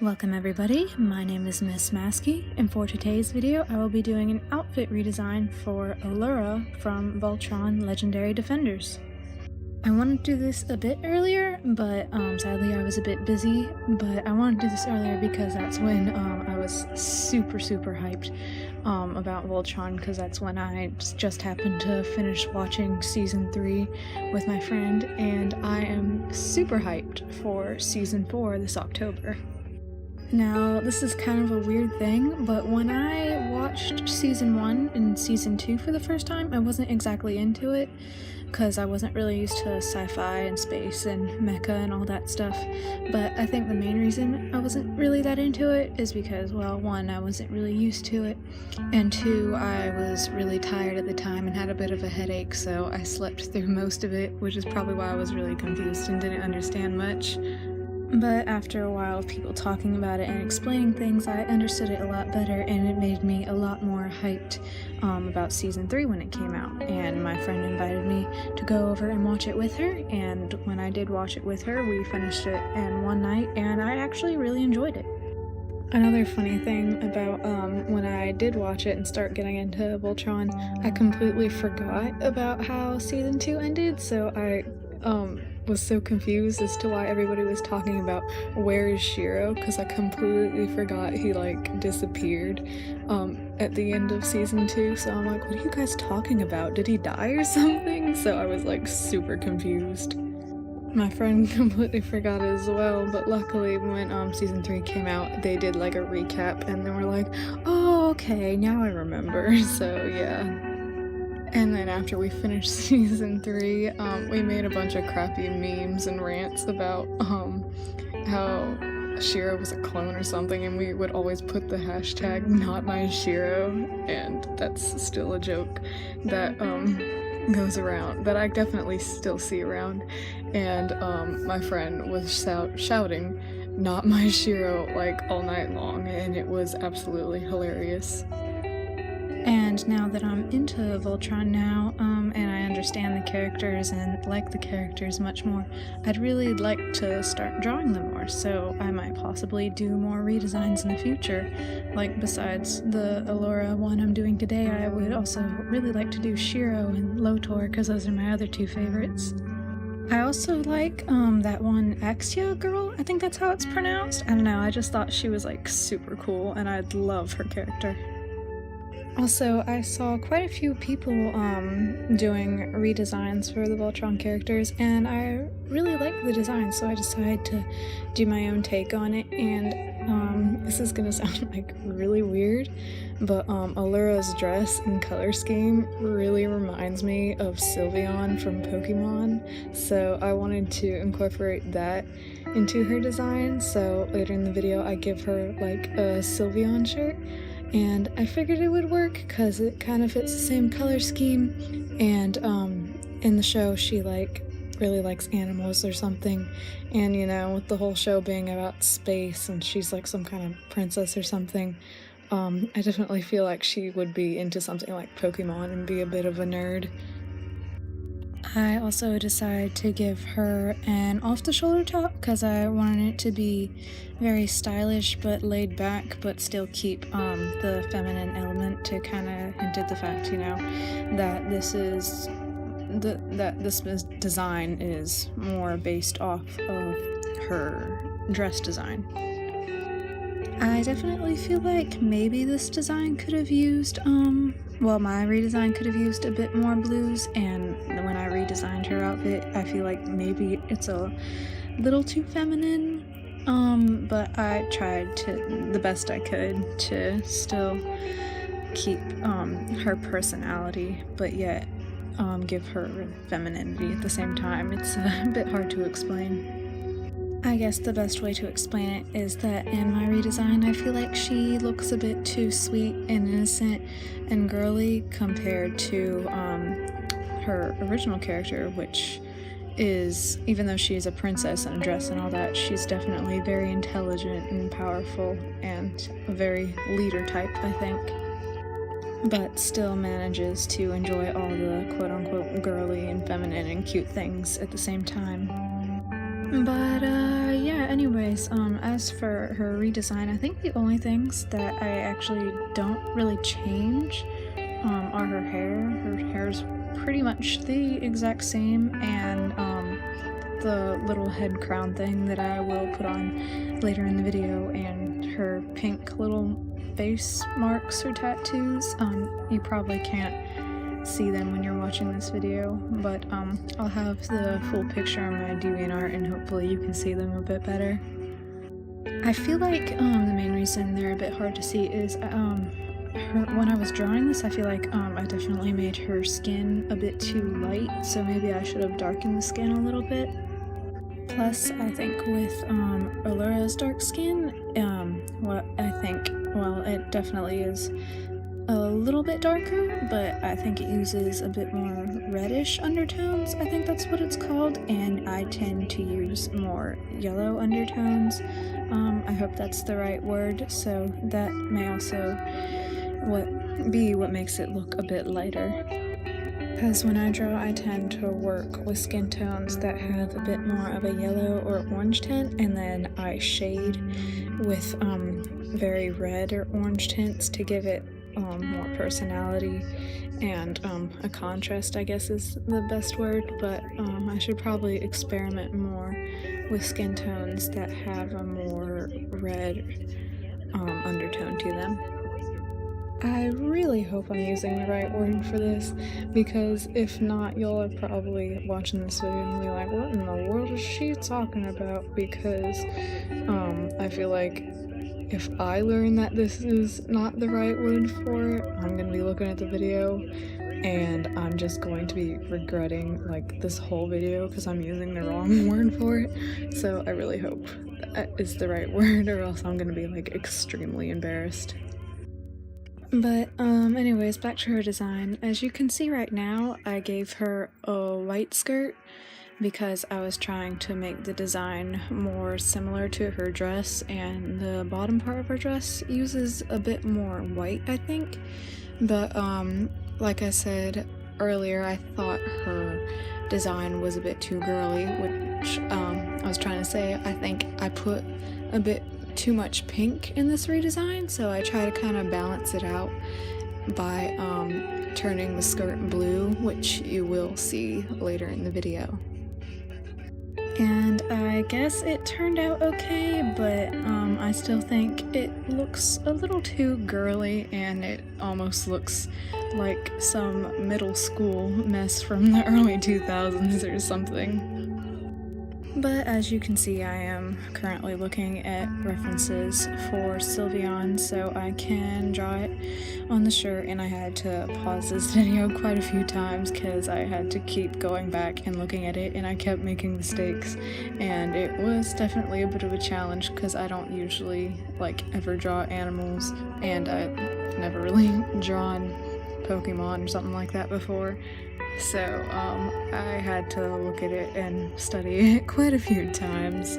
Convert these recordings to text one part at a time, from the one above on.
Welcome everybody, my name is missmazky, and for today's video I will be doing an outfit redesign for Allura from Voltron Legendary Defenders. I wanted to do this a bit earlier, but sadly I was a bit busy, but I wanted to do this earlier because that's when I was super hyped about Voltron, because that's when I just happened to finish watching Season 3 with my friend, and I am super hyped for Season 4 this October. Now, this is kind of a weird thing, but when I watched Season 1 and Season 2 for the first time, I wasn't exactly into it, because I wasn't really used to sci-fi and space and mecha and all that stuff. But I think the main reason I wasn't really that into it is because, well, one, I wasn't really used to it, and two, I was really tired at the time and had a bit of a headache, so I slept through most of it, which is probably why I was really confused and didn't understand much. But after a while of people talking about it and explaining things, I understood it a lot better, and it made me a lot more hyped about Season 3 when it came out. And my friend invited me to go over and watch it with her, and when I did watch it with her, we finished it in one night, and I actually really enjoyed it. Another funny thing about when I did watch it and start getting into Voltron, I completely forgot about how Season 2 ended, so I was so confused as to why everybody was talking about where is Shiro, because I completely forgot he disappeared at the end of Season 2, so I'm like, what are you guys talking about? Did he die or something? So I was super confused. My friend completely forgot as well, but luckily when Season 3 came out, they did a recap and they were like, oh, okay, now I remember. So yeah. And then after we finished Season 3, we made a bunch of crappy memes and rants about how Shiro was a clone or something, and we would always put the hashtag #NotMyShiro, and that's still a joke that goes around, that I definitely still see around. And my friend was shouting "Not my Shiro" all night long, and it was absolutely hilarious. And now that I'm into Voltron now, and I understand the characters and like the characters much more, I'd really like to start drawing them more, so I might possibly do more redesigns in the future. Besides the Allura one I'm doing today, I would also really like to do Shiro and Lotor, because those are my other two favorites. I also like that one Axia girl, I think that's how it's pronounced. I don't know, I just thought she was super cool, and I'd love her character. Also, I saw quite a few people doing redesigns for the Voltron characters, and I really like the design, so I decided to do my own take on it. And this is gonna sound really weird, but Allura's dress and color scheme really reminds me of Sylveon from Pokemon, so I wanted to incorporate that into her design. So later in the video I give her a Sylveon shirt, and I figured it would work because it kind of fits the same color scheme, and in the show she really likes animals or something, and with the whole show being about space and she's some kind of princess or something, I definitely feel like she would be into something like Pokemon and be a bit of a nerd. I also decided to give her an off-the-shoulder top because I wanted it to be very stylish but laid back, but still keep the feminine element to kind of hint at the fact, that this design is more based off of her dress design. I definitely feel like maybe this design could have used, my redesign could have used a bit more blues, and when I redesigned her outfit, I feel like maybe it's a little too feminine, but I tried the best I could to still keep her personality, but yet give her femininity at the same time. It's a bit hard to explain. I guess the best way to explain it is that in my redesign, I feel like she looks a bit too sweet and innocent and girly compared to her original character, which is, even though she's a princess and a dress and all that, she's definitely very intelligent and powerful and a very leader type, I think, but still manages to enjoy all the quote-unquote girly and feminine and cute things at the same time. Yeah, anyways, as for her redesign, I think the only things that I actually don't really change are her hair. Her hair's pretty much the exact same, and the little head crown thing that I will put on later in the video, and her pink little face marks or tattoos. You probably can't see them when you're watching this video, but I'll have the full picture on my DeviantArt and hopefully you can see them a bit better. I feel like the main reason they're a bit hard to see is when I was drawing this, I feel like I definitely made her skin a bit too light, so maybe I should have darkened the skin a little bit. Plus, I think with Allura's dark skin, it definitely is a little bit darker, but I think it uses a bit more reddish undertones, I think that's what it's called, and I tend to use more yellow undertones. I hope that's the right word, so that may also be what makes it look a bit lighter. Because when I draw, I tend to work with skin tones that have a bit more of a yellow or orange tint, and then I shade with very red or orange tints to give it more personality and a contrast, I guess is the best word, but I should probably experiment more with skin tones that have a more red undertone to them. I really hope I'm using the right word for this, because if not, y'all are probably watching this video and be like, what in the world is she talking about? Because I feel like if I learn that this is not the right word for it, I'm gonna be looking at the video and I'm just going to be regretting like this whole video because I'm using the wrong word for it. So I really hope that is the right word, or else I'm gonna be like extremely embarrassed. But anyways, back to her design. As you can see right now, I gave her a white skirt because I was trying to make the design more similar to her dress, and the bottom part of her dress uses a bit more white, I think. But like I said earlier, I thought her design was a bit too girly, which I was trying to say I think I put a bit too much pink in this redesign, so I try to kind of balance it out by turning the skirt blue, which you will see later in the video. And I guess it turned out okay, but I still think it looks a little too girly, and it almost looks like some middle school mess from the early 2000s or something. But as you can see, I am currently looking at references for Sylveon so I can draw it on the shirt, and I had to pause this video quite a few times because I had to keep going back and looking at it, and I kept making mistakes, and it was definitely a bit of a challenge because I don't usually ever draw animals, and I've never really drawn Pokemon or something like that before. So I had to look at it and study it quite a few times.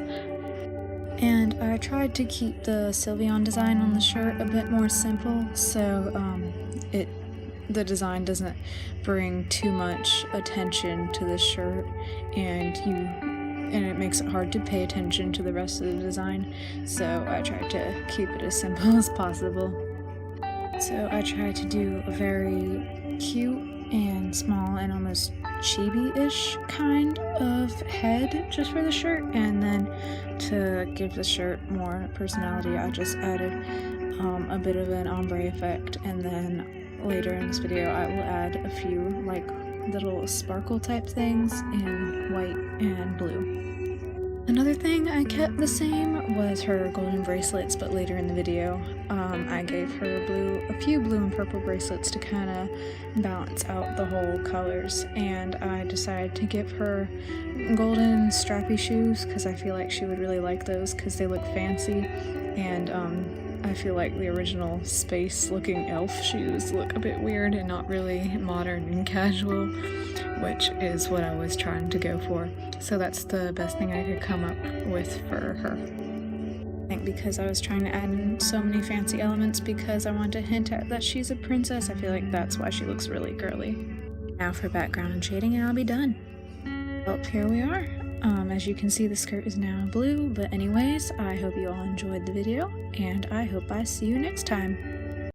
And I tried to keep the Sylveon design on the shirt a bit more simple, so the design doesn't bring too much attention to the shirt, and it makes it hard to pay attention to the rest of the design, so I tried to keep it as simple as possible. So I tried to do a very cute and small and almost chibi-ish kind of head just for the shirt, and then to give the shirt more personality I just added a bit of an ombre effect, and then later in this video I will add a few little sparkle type things in white and blue. Another thing I kept the same was her golden bracelets, but later in the video I gave her a few blue and purple bracelets to kind of balance out the whole colors, and I decided to give her golden strappy shoes because I feel like she would really like those because they look fancy, and I feel like the original space looking elf shoes look a bit weird and not really modern and casual, which is what I was trying to go for. So that's the best thing I could come up with for her. I think because I was trying to add in so many fancy elements because I wanted to hint at that she's a princess, I feel like that's why she looks really girly. Now for background and shading and I'll be done. Well, here we are. As you can see, the skirt is now blue, but anyways, I hope you all enjoyed the video, and I hope I see you next time.